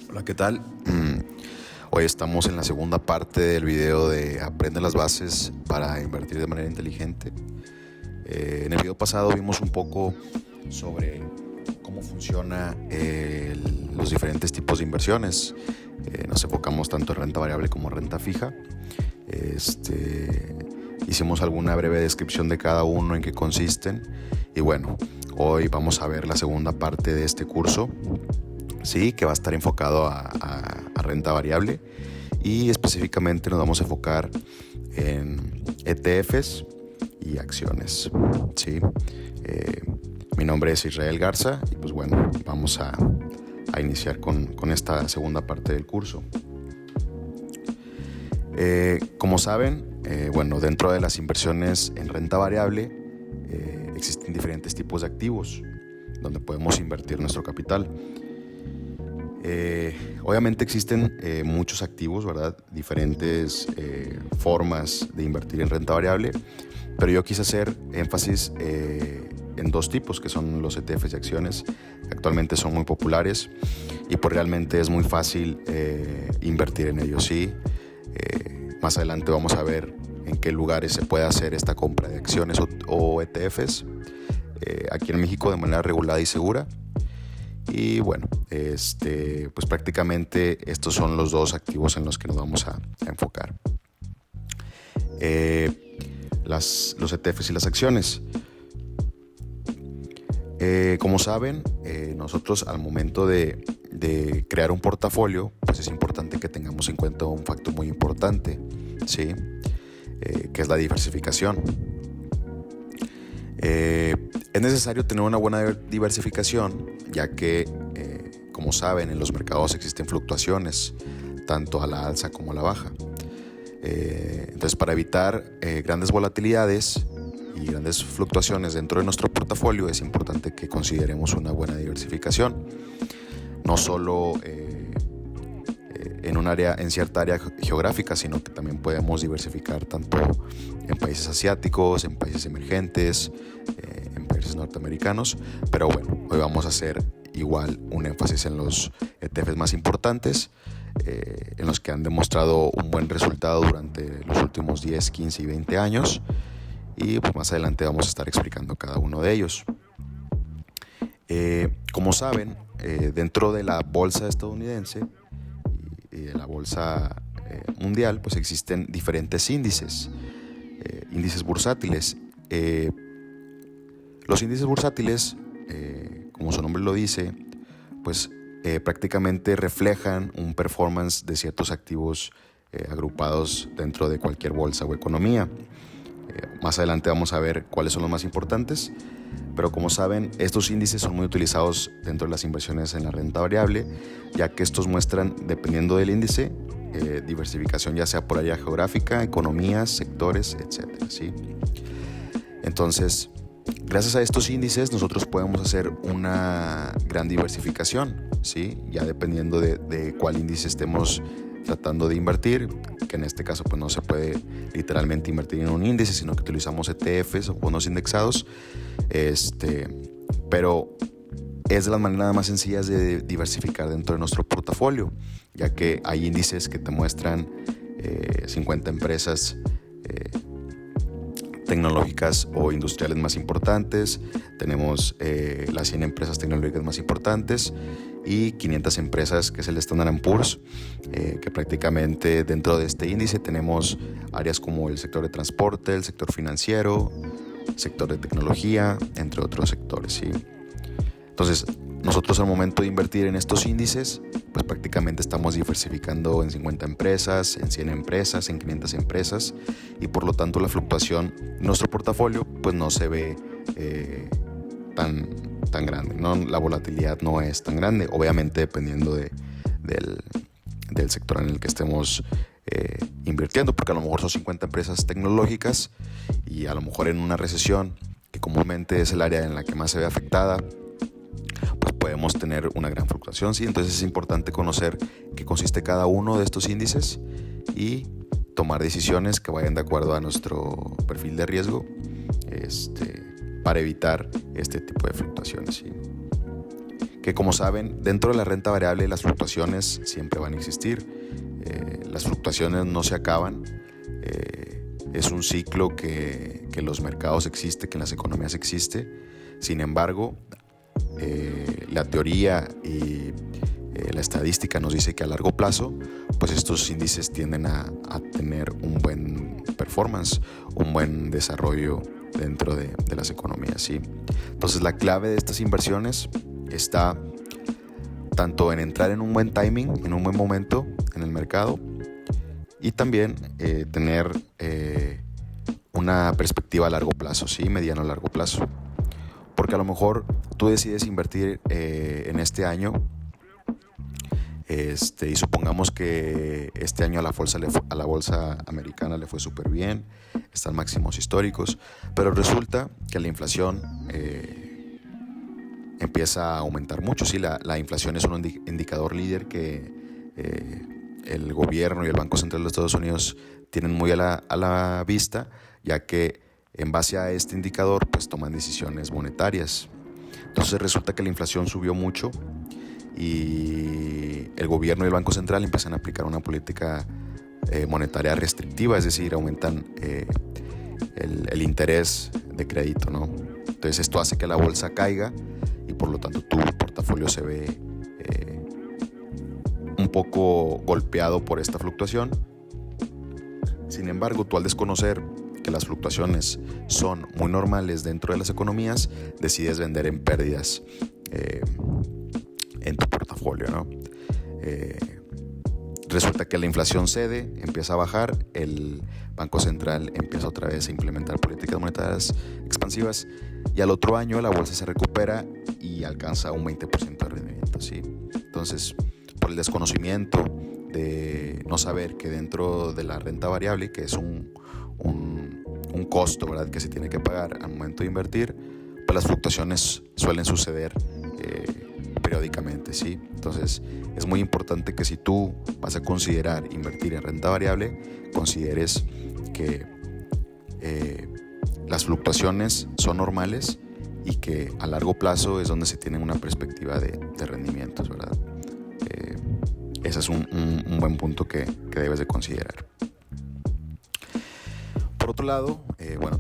Hola, ¿qué tal? Hoy estamos en la segunda parte del video de Aprende las bases para invertir de manera inteligente. En el video pasado vimos un poco sobre cómo funciona los diferentes tipos de inversiones. Nos enfocamos tanto en renta variable como en renta fija. Hicimos alguna breve descripción de cada uno, en qué consisten. Y bueno, hoy vamos a ver la segunda parte de este curso. Sí, que va a estar enfocado a renta variable y específicamente nos vamos a enfocar en ETFs y acciones. Sí, mi nombre es Israel Garza y pues bueno, vamos a iniciar con esta segunda parte del curso. Como saben, dentro de las inversiones en renta variable existen diferentes tipos de activos donde podemos invertir nuestro capital. Obviamente existen muchos activos, ¿verdad? Diferentes formas de invertir en renta variable, pero yo quise hacer énfasis en dos tipos, que son los ETFs y acciones. Actualmente son muy populares y pues realmente es muy fácil invertir en ellos, ¿sí? Más adelante vamos a ver en qué lugares se puede hacer esta compra de acciones o ETFs aquí en México de manera regulada y segura. Y bueno, pues prácticamente estos son los dos activos en los que nos vamos a enfocar. Los ETFs y las acciones. Como saben, nosotros al momento de crear un portafolio, pues es importante que tengamos en cuenta un factor muy importante, ¿sí? Que es la diversificación. Es necesario tener una buena diversificación, ya que, como saben, en los mercados existen fluctuaciones, tanto a la alza como a la baja. Entonces, para evitar grandes volatilidades y grandes fluctuaciones dentro de nuestro portafolio, es importante que consideremos una buena diversificación. No solo en cierta área geográfica, sino que también podemos diversificar tanto en países asiáticos, en países emergentes, en países norteamericanos. Pero bueno, hoy vamos a hacer igual un énfasis en los ETFs más importantes, en los que han demostrado un buen resultado durante los últimos 10, 15 y 20 años. Y pues más adelante vamos a estar explicando cada uno de ellos. Como saben, dentro de la bolsa estadounidense y de la bolsa mundial, pues existen diferentes índices bursátiles. Los índices bursátiles, como su nombre lo dice, pues prácticamente reflejan un performance de ciertos activos agrupados dentro de cualquier bolsa o economía. Más adelante vamos a ver cuáles son los más importantes, pero como saben, estos índices son muy utilizados dentro de las inversiones en la renta variable, ya que estos muestran, dependiendo del índice, diversificación ya sea por área geográfica, economías, sectores, etc. ¿Sí? Entonces, gracias a estos índices nosotros podemos hacer una gran diversificación, ¿sí? Ya dependiendo de cuál índice estemos tratando de invertir, que en este caso pues no se puede literalmente invertir en un índice, sino que utilizamos ETFs o bonos indexados, pero es de las maneras más sencillas de diversificar dentro de nuestro portafolio, ya que hay índices que te muestran 50 empresas tecnológicas o industriales más importantes, tenemos las 100 empresas tecnológicas más importantes y 500 empresas, que es el Standard & Poor's, que prácticamente dentro de este índice tenemos áreas como el sector de transporte, el sector financiero, sector de tecnología, entre otros sectores, ¿sí? Entonces, nosotros al momento de invertir en estos índices, pues prácticamente estamos diversificando en 50 empresas, en 100 empresas, en 500 empresas, y por lo tanto la fluctuación de nuestro portafolio pues no se ve tan grande, ¿no? La volatilidad no es tan grande, obviamente dependiendo del sector en el que estemos invirtiendo, porque a lo mejor son 50 empresas tecnológicas y a lo mejor en una recesión, que comúnmente es el área en la que más se ve afectada, pues podemos tener una gran fluctuación, ¿sí? Entonces es importante conocer qué consiste cada uno de estos índices y tomar decisiones que vayan de acuerdo a nuestro perfil de riesgo, para evitar este tipo de fluctuaciones, ¿sí? que como saben, dentro de la renta variable las fluctuaciones siempre van a existir. Las fluctuaciones no se acaban. Es un ciclo que en los mercados existe, que en las economías existe. Sin embargo, la teoría y la estadística nos dice que a largo plazo, pues estos índices tienden a tener un buen performance, un buen desarrollo dentro de las economías, ¿sí? Entonces la clave de estas inversiones está tanto en entrar en un buen timing, en un buen momento en el mercado, y también tener una perspectiva a largo plazo, ¿sí? Mediano a largo plazo. Porque a lo mejor tú decides invertir en este año y supongamos que este año a la bolsa americana le fue súper bien, están máximos históricos, pero resulta que la inflación empieza a aumentar mucho. Sí, la inflación es un indicador líder que el gobierno y el Banco Central de Estados Unidos tienen muy a la vista, ya que en base a este indicador pues toman decisiones monetarias. Entonces resulta que la inflación subió mucho y el gobierno y el Banco Central empiezan a aplicar una política monetaria restrictiva, es decir, aumentan el interés de crédito, ¿no? Entonces esto hace que la bolsa caiga y por lo tanto tu portafolio se ve un poco golpeado por esta fluctuación. Sin embargo, tú al desconocer que las fluctuaciones son muy normales dentro de las economías, decides vender en pérdidas en tu portafolio, ¿no? Resulta que la inflación cede, empieza a bajar, el Banco Central empieza otra vez a implementar políticas monetarias expansivas y al otro año la bolsa se recupera y alcanza un 20% de rendimiento, ¿sí? Entonces, por el desconocimiento de no saber que dentro de la renta variable, que es un costo, ¿verdad?, que se tiene que pagar al momento de invertir, pues las fluctuaciones suelen suceder periódicamente, ¿sí? Entonces es muy importante que si tú vas a considerar invertir en renta variable, consideres que las fluctuaciones son normales y que a largo plazo es donde se tiene una perspectiva de rendimientos, ¿verdad? Ese es un buen punto que debes de considerar. Por otro lado,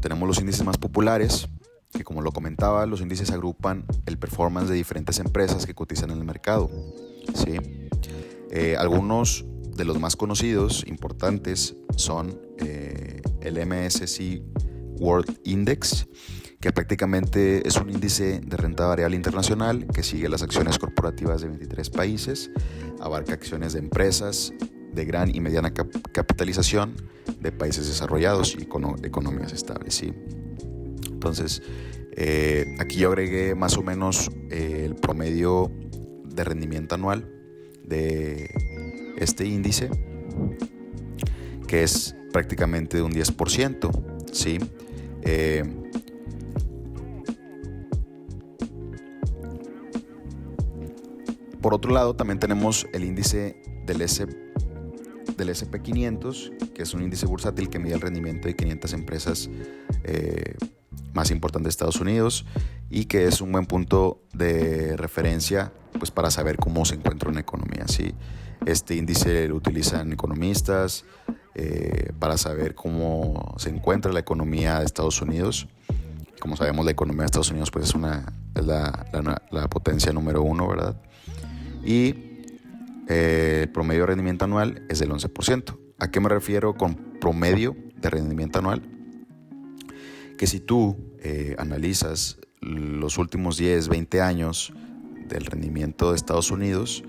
tenemos los índices más populares, que como lo comentaba, los índices agrupan el performance de diferentes empresas que cotizan en el mercado, ¿sí? Algunos de los más conocidos, importantes, son el MSCI World Index, que prácticamente es un índice de renta variable internacional que sigue las acciones corporativas de 23 países, abarca acciones de empresas de gran y mediana capitalización de países desarrollados y economías estables, ¿sí? Entonces, aquí yo agregué más o menos el promedio de rendimiento anual de este índice, que es prácticamente de un 10%, ¿sí? Por otro lado, también tenemos el índice del S&P 500, que es un índice bursátil que mide el rendimiento de 500 empresas más importantes de Estados Unidos y que es un buen punto de referencia pues, para saber cómo se encuentra una economía, ¿sí? Este índice lo utilizan economistas para saber cómo se encuentra la economía de Estados Unidos. Como sabemos, la economía de Estados Unidos pues, es la potencia número 1, ¿verdad? Y el promedio de rendimiento anual es del 11%. ¿A qué me refiero con promedio de rendimiento anual? Que si tú analizas los últimos 10, 20 años del rendimiento de Estados Unidos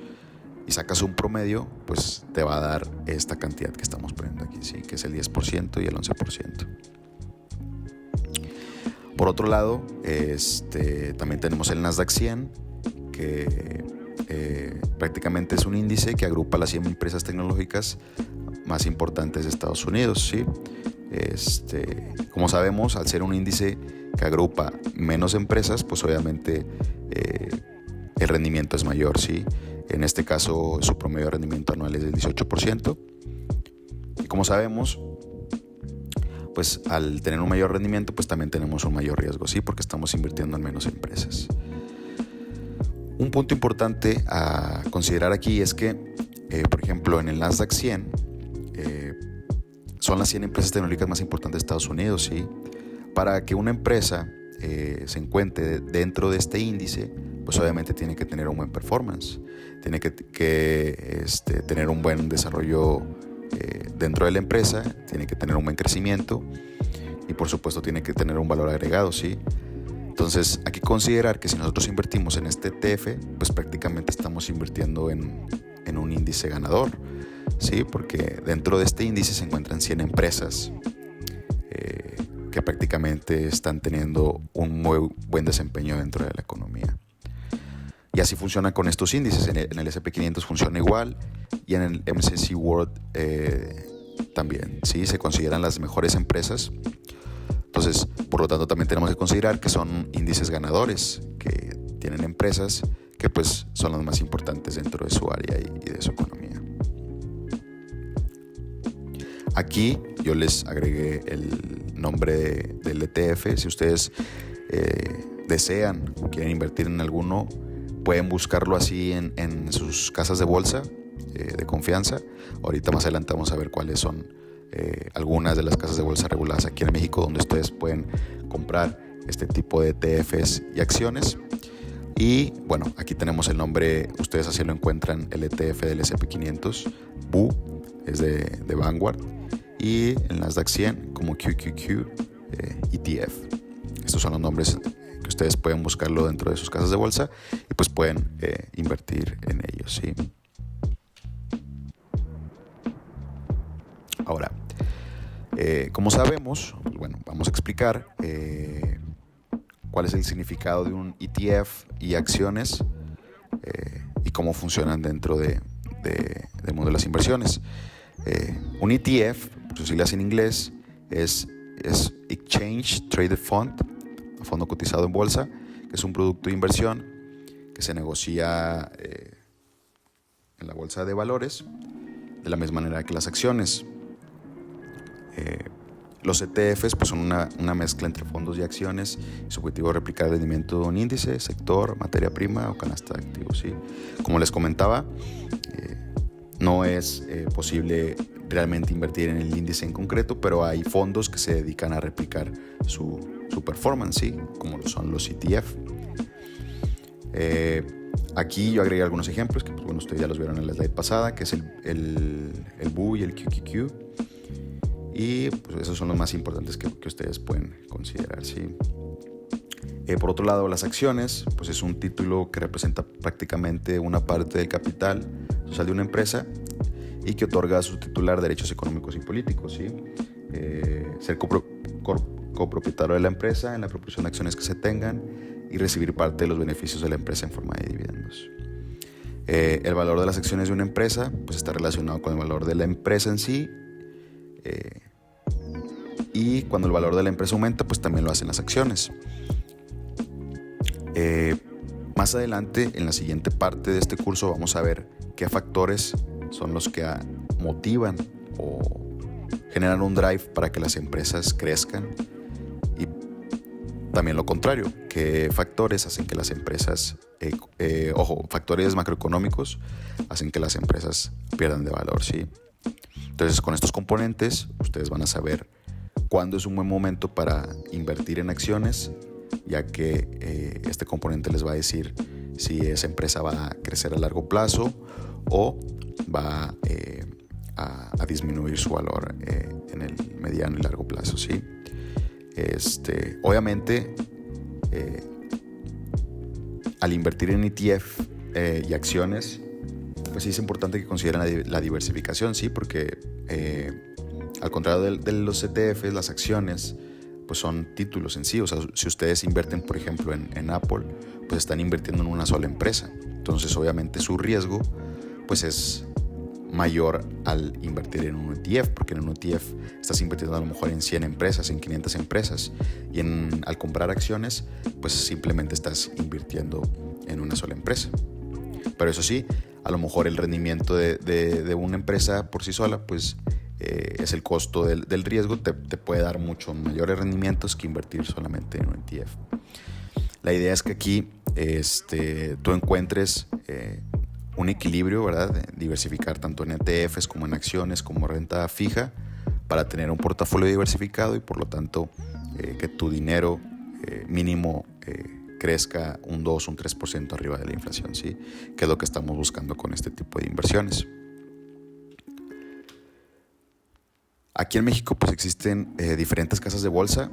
y sacas un promedio, pues te va a dar esta cantidad que estamos poniendo aquí, ¿sí? Que es el 10% y el 11%. Por otro lado, también tenemos el Nasdaq 100, que prácticamente es un índice que agrupa las 100 empresas tecnológicas más importantes de Estados Unidos, ¿sí? Como sabemos, al ser un índice que agrupa menos empresas, pues obviamente el rendimiento es mayor, ¿sí? En este caso, su promedio de rendimiento anual es del 18%. Y como sabemos, pues al tener un mayor rendimiento, pues también tenemos un mayor riesgo, ¿sí? Porque estamos invirtiendo en menos empresas. Un punto importante a considerar aquí es que, por ejemplo, en el Nasdaq 100, son las 100 empresas tecnológicas más importantes de Estados Unidos, ¿sí? Para que una empresa se encuentre dentro de este índice, pues obviamente tiene que tener un buen performance, tiene que tener un buen desarrollo dentro de la empresa, tiene que tener un buen crecimiento y por supuesto tiene que tener un valor agregado, ¿sí? Entonces hay que considerar que si nosotros invertimos en este ETF, pues prácticamente estamos invirtiendo en un índice ganador, ¿sí? Porque dentro de este índice se encuentran 100 empresas que prácticamente están teniendo un muy buen desempeño dentro de la economía. Y así funciona con estos índices. En el S&P 500 funciona igual y en el MSCI World también, ¿sí? Se consideran las mejores empresas. Entonces, por lo tanto, también tenemos que considerar que son índices ganadores, que tienen empresas que pues son las más importantes dentro de su área y de su economía. Aquí yo les agregué el nombre del ETF. Si ustedes desean o quieren invertir en alguno, pueden buscarlo así en sus casas de bolsa de confianza. Ahorita más adelante vamos a ver cuáles son algunas de las casas de bolsa reguladas aquí en México donde ustedes pueden comprar este tipo de ETFs y acciones. Y bueno, aquí tenemos el nombre, ustedes así lo encuentran, el ETF del S&P 500, BU, es de Vanguard, y el Nasdaq 100 como QQQ ETF. Estos son los nombres que ustedes pueden buscarlo dentro de sus casas de bolsa y pues pueden invertir en ellos, ¿sí? Ahora, como sabemos, pues bueno, vamos a explicar cuál es el significado de un ETF y acciones y cómo funcionan dentro del mundo de las inversiones. Un ETF, por sus siglas en inglés, es Exchange Traded Fund, un fondo cotizado en bolsa, que es un producto de inversión que se negocia en la bolsa de valores de la misma manera que las acciones. Los ETFs pues, son una mezcla entre fondos y acciones y su objetivo es replicar el rendimiento de un índice, sector, materia prima o canasta de activos, ¿sí? Como les comentaba, no es posible realmente invertir en el índice en concreto, pero hay fondos que se dedican a replicar su performance, ¿sí? Como lo son los ETF. Aquí yo agregué algunos ejemplos que pues, bueno, ustedes ya los vieron en la slide pasada, que es el BU y el QQQ. Y pues esos son los más importantes que ustedes pueden considerar, ¿sí? Por otro lado, las acciones, pues es un título que representa prácticamente una parte del capital social de una empresa y que otorga a su titular derechos económicos y políticos, ¿sí? Ser copropietario de la empresa en la proporción de acciones que se tengan y recibir parte de los beneficios de la empresa en forma de dividendos. El valor de las acciones de una empresa pues está relacionado con el valor de la empresa en sí. Y cuando el valor de la empresa aumenta, pues también lo hacen las acciones. Más adelante, en la siguiente parte de este curso, vamos a ver qué factores son los que motivan o generan un drive para que las empresas crezcan y también lo contrario, qué factores hacen que las empresas, factores macroeconómicos hacen que las empresas pierdan de valor, ¿sí? Entonces, con estos componentes, ustedes van a saber cuándo es un buen momento para invertir en acciones, ya que este componente les va a decir si esa empresa va a crecer a largo plazo o va a disminuir su valor en el mediano y largo plazo, ¿sí? Obviamente, al invertir en ETF y acciones, pues sí es importante que consideren la diversificación, ¿sí? Porque al contrario de los ETFs, las acciones pues son títulos en sí. O sea, si ustedes invierten, por ejemplo, en Apple, pues están invirtiendo en una sola empresa. Entonces, obviamente, su riesgo pues es mayor al invertir en un ETF, porque en un ETF estás invirtiendo a lo mejor en 100 empresas, en 500 empresas, y al comprar acciones, pues simplemente estás invirtiendo en una sola empresa. Pero eso sí, a lo mejor el rendimiento de una empresa por sí sola, pues es el costo del riesgo, te puede dar mucho mayores rendimientos que invertir solamente en un ETF. La idea es que aquí tú encuentres un equilibrio, ¿verdad? Diversificar tanto en ETFs como en acciones, como renta fija, para tener un portafolio diversificado y por lo tanto que tu dinero mínimo crezca un 2, un 3% arriba de la inflación, ¿sí? Que es lo que estamos buscando con este tipo de inversiones. Aquí en México pues existen diferentes casas de bolsa.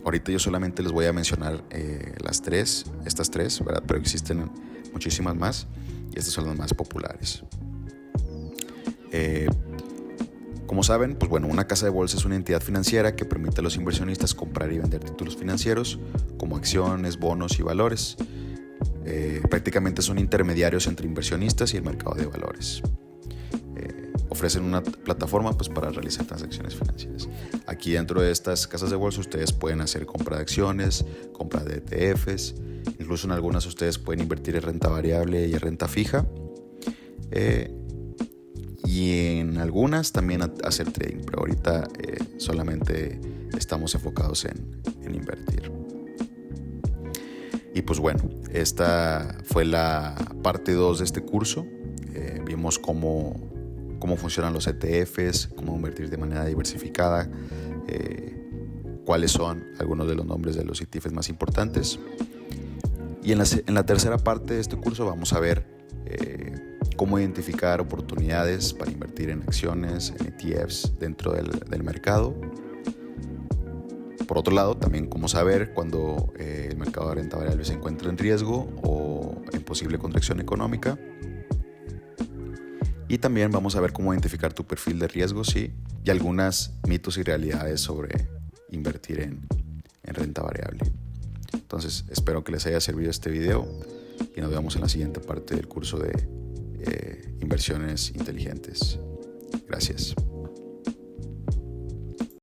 Ahorita yo solamente les voy a mencionar estas tres, ¿verdad? Pero existen muchísimas más y estas son las más populares. Como saben, pues bueno, una casa de bolsa es una entidad financiera que permite a los inversionistas comprar y vender títulos financieros como acciones, bonos y valores. Prácticamente son intermediarios entre inversionistas y el mercado de valores. Ofrecen una plataforma pues, para realizar transacciones financieras. Aquí dentro de estas casas de bolsa ustedes pueden hacer compra de acciones, compra de ETFs, incluso en algunas ustedes pueden invertir en renta variable y en renta fija. Y en algunas también hacer trading, pero ahorita solamente estamos enfocados en invertir. Y pues bueno, esta fue la parte 2 de este curso. Vimos cómo funcionan los ETFs, cómo invertir de manera diversificada, cuáles son algunos de los nombres de los ETFs más importantes. Y en la tercera parte de este curso vamos a ver cómo identificar oportunidades para invertir en acciones, en ETFs dentro del mercado. Por otro lado, también cómo saber cuando el mercado de renta variable se encuentra en riesgo o en posible contracción económica. Y también vamos a ver cómo identificar tu perfil de riesgo, sí, y algunos mitos y realidades sobre invertir en renta variable. Entonces, espero que les haya servido este video y nos vemos en la siguiente parte del curso de inversiones inteligentes. Gracias.